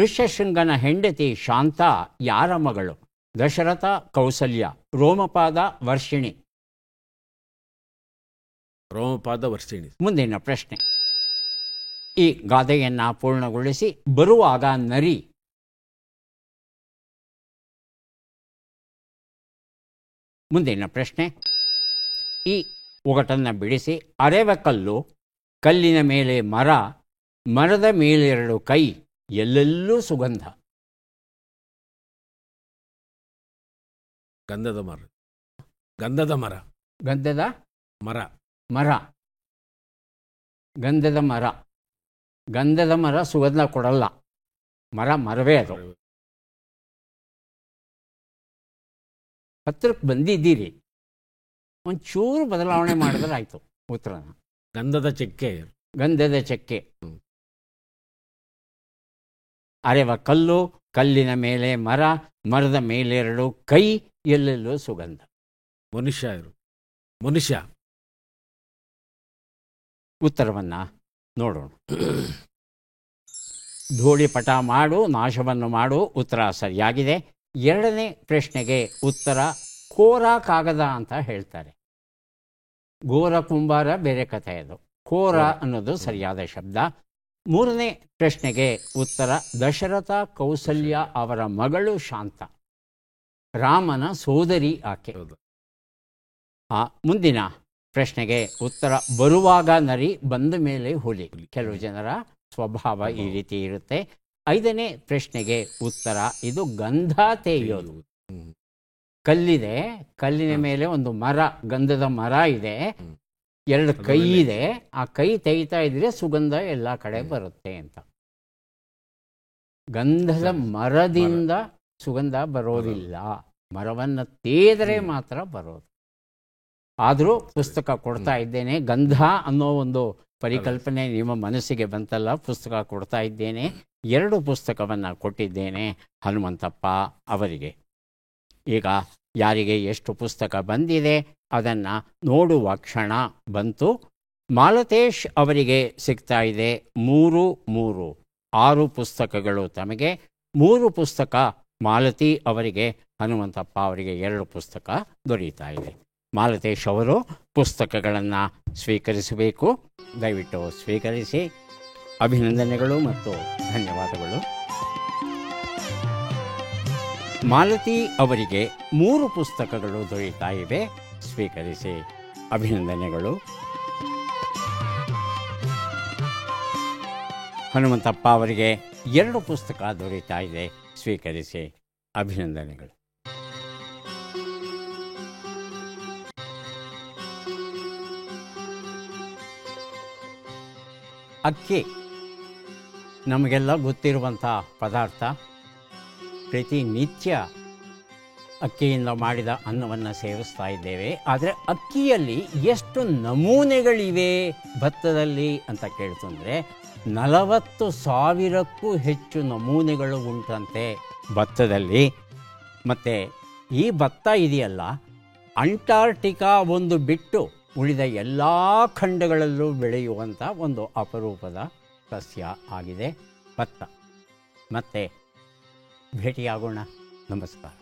Speaker 1: ಋಷ್ಯಶೃಂಗನ ಹೆಂಡತಿ ಶಾಂತ ಯಾರ ಮಗಳು? ದಶರಥ, ಕೌಸಲ್ಯ. ರೋಮಪಾದ, ವರ್ಷಿಣಿ.
Speaker 4: ರೋಮಪಾದ, ವರ್ಷಿಣಿ.
Speaker 1: ಮುಂದಿನ ಪ್ರಶ್ನೆ. ಈ ಗಾದೆಯನ್ನು ಪೂರ್ಣಗೊಳಿಸಿ. ಬರುವಾಗ ನರಿ. ಮುಂದಿನ ಪ್ರಶ್ನೆ. ಈ ಒಗಟನ್ನು ಬಿಡಿಸಿ. ಅರೆವ ಕಲ್ಲು, ಕಲ್ಲಿನ ಮೇಲೆ ಮರ, ಮರದ ಮೇಲೆರಡು ಕೈ, ಎಲ್ಲೆಲ್ಲೂ ಸುಗಂಧ.
Speaker 4: ಗಂಧದ ಮರ. ಗಂಧದ ಮರ.
Speaker 1: ಗಂಧದ
Speaker 4: ಮರ.
Speaker 1: ಮರ. ಗಂಧದ ಮರ. ಗಂಧದ ಮರ ಸುಗಂಧ ಕೊಡಲ್ಲ. ಮರವೇ ಅದು. ಹತ್ರಕ್ಕೆ ಬಂದಿದ್ದೀರಿ. ಒಂಚೂರು ಬದಲಾವಣೆ ಮಾಡಿದ್ರೆ ಆಯಿತು ಉತ್ತರನ.
Speaker 4: ಗಂಧದ ಚೆಕ್ಕೆ.
Speaker 1: ಗಂಧದ ಚೆಕ್ಕೆ. ಅರೆವ ಕಲ್ಲು, ಕಲ್ಲಿನ ಮೇಲೆ ಮರ, ಮರದ ಮೇಲೆರಡು ಕೈ, ಎಲ್ಲೆಲ್ಲೂ ಸುಗಂಧ.
Speaker 4: ಮನುಷ್ಯ.
Speaker 1: ಉತ್ತರವನ್ನು ನೋಡೋಣ. ಧೂಳಿಪಟ ಮಾಡು, ನಾಶವನ್ನು ಮಾಡು. ಉತ್ತರ ಸರಿಯಾಗಿದೆ. ಎರಡನೇ ಪ್ರಶ್ನೆಗೆ ಉತ್ತರ ಕೋರ ಕಾಗದ ಅಂತ ಹೇಳ್ತಾರೆ. ಗೋರ ಕುಂಬಾರ ಬೇರೆ ಕಥೆ ಅದು. ಕೋರ ಅನ್ನೋದು ಸರಿಯಾದ ಶಬ್ದ. ಮೂರನೇ ಪ್ರಶ್ನೆಗೆ ಉತ್ತರ ದಶರಥ ಕೌಸಲ್ಯ ಅವರ ಮಗಳು ಶಾಂತ, ರಾಮನ ಸೋದರಿ ಆಕೆ. ಮುಂದಿನ ಪ್ರಶ್ನೆಗೆ ಉತ್ತರ ಬರುವಾಗ ನರಿ, ಬಂದ ಮೇಲೆ ಹುಲಿ. ಕೆಲವು ಜನರ ಸ್ವಭಾವ ಈ ರೀತಿ ಇರುತ್ತೆ. ಐದನೇ ಪ್ರಶ್ನೆಗೆ ಉತ್ತರ ಇದು ಗಂಧ ತೇಯೋದು. ಕಲ್ಲಿದೆ, ಕಲ್ಲಿನ ಮೇಲೆ ಒಂದು ಮರ, ಗಂಧದ ಮರ ಇದೆ, ಎರಡು ಕೈ ಇದೆ, ಆ ಕೈ ತೆಗಿತಾ ಇದ್ರೆ ಸುಗಂಧ ಎಲ್ಲ ಕಡೆ ಬರುತ್ತೆ ಅಂತ. ಗಂಧದ ಮರದಿಂದ ಸುಗಂಧ ಬರೋದಿಲ್ಲ, ಮರವನ್ನು ತೇದರೆ ಮಾತ್ರ ಬರೋದು. ಆದರೂ ಪುಸ್ತಕ ಕೊಡ್ತಾ ಇದ್ದೇನೆ. ಗಂಧ ಅನ್ನೋ ಒಂದು ಪರಿಕಲ್ಪನೆ ನಿಮ್ಮ ಮನಸ್ಸಿಗೆ ಬಂತಲ್ಲ, ಪುಸ್ತಕ ಕೊಡ್ತಾ ಇದ್ದೇನೆ. 2 ಪುಸ್ತಕವನ್ನು ಕೊಟ್ಟಿದ್ದೇನೆ ಹನುಮಂತಪ್ಪ ಅವರಿಗೆ. ಈಗ ಯಾರಿಗೆ ಎಷ್ಟು ಪುಸ್ತಕ ಬಂದಿದೆ ಅದನ್ನು ನೋಡುವ ಕ್ಷಣ ಬಂತು. ಮಾಲತೇಶ್ ಅವರಿಗೆ ಸಿಗ್ತಾ ಇದೆ 3 6 ಪುಸ್ತಕಗಳು ತಮಗೆ, 3 ಪುಸ್ತಕ ಮಾಲತಿ ಅವರಿಗೆ, ಹನುಮಂತಪ್ಪ ಅವರಿಗೆ 2 ಪುಸ್ತಕ ದೊರೆಯುತ್ತಾ ಇದೆ. ಮಾಲತೇಶ್ ಅವರು ಪುಸ್ತಕಗಳನ್ನು ಸ್ವೀಕರಿಸಬೇಕು. ದಯವಿಟ್ಟು ಸ್ವೀಕರಿಸಿ. ಅಭಿನಂದನೆಗಳು ಮತ್ತು ಧನ್ಯವಾದಗಳು. ಮಾಲತಿ ಅವರಿಗೆ 3 ಪುಸ್ತಕಗಳು ದೊರೆಯುತ್ತಾ ಇವೆ, ಸ್ವೀಕರಿಸಿ. ಅಭಿನಂದನೆಗಳು. ಹನುಮಂತಪ್ಪ ಅವರಿಗೆ 2 ಪುಸ್ತಕ ದೊರೆಯುತ್ತಾ ಇದೆ, ಸ್ವೀಕರಿಸಿ. ಅಭಿನಂದನೆಗಳು. ಅಕ್ಕಿ ನಮಗೆಲ್ಲ ಗೊತ್ತಿರುವಂಥ ಪದಾರ್ಥ. ಪ್ರತಿನಿತ್ಯ ಅಕ್ಕಿಯಿಂದ ಮಾಡಿದ ಅನ್ನವನ್ನು ಸೇವಿಸ್ತಾ ಇದ್ದೇವೆ. ಆದರೆ ಅಕ್ಕಿಯಲ್ಲಿ ಎಷ್ಟು ನಮೂನೆಗಳಿವೆ ಭತ್ತದಲ್ಲಿ ಅಂತ ಕೇಳ್ತಂದರೆ 40,000ಕ್ಕೂ ಹೆಚ್ಚು ನಮೂನೆಗಳು ಉಂಟಂತೆ ಭತ್ತದಲ್ಲಿ. ಮತ್ತು ಈ ಭತ್ತ ಇದೆಯಲ್ಲ, ಅಂಟಾರ್ಟಿಕಾ ಒಂದು ಬಿಟ್ಟು ಉಳಿದ ಎಲ್ಲ ಖಂಡಗಳಲ್ಲೂ ಬೆಳೆಯುವಂಥ ಒಂದು ಅಪರೂಪದ ಸಸ್ಯ ಆಗಿದೆ ಭತ್ತ. ಮತ್ತೆ ಭೇಟಿಯಾಗೋಣ. ನಮಸ್ಕಾರ.